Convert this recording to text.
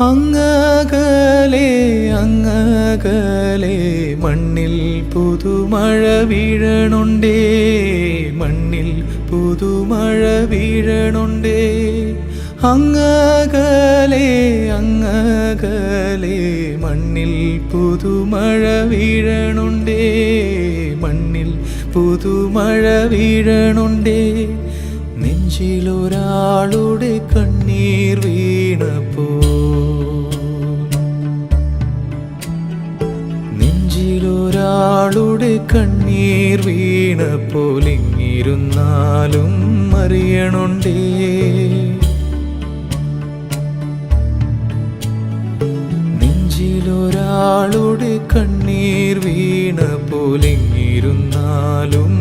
അങ്ങകലെ അങ്ങകലെ മണ്ണിൽ പുതുമഴ വീഴണുണ്ടേ, മണ്ണിൽ പുതുമഴ വീഴണുണ്ടേ. അങ്ങകലെ അങ്ങകലെ മണ്ണിൽ പുതുമഴ വീഴണുണ്ടേ, മണ്ണിൽ പുതുമഴ വീഴണുണ്ടേ. നെഞ്ചിലൊരാളുടെ കണ്ണീർ വീണപ്പോൾ, നെഞ്ചിലൊരാളുടെ കണ്ണീർ വീണപ്പോൾ ഇങ്ങിരുന്നാലും അറിയണുണ്ടേ. നെഞ്ചിലൊരാളുടെ കണ്ണീർ വീണപ്പോൾ ഇങ്ങിരുന്നാലും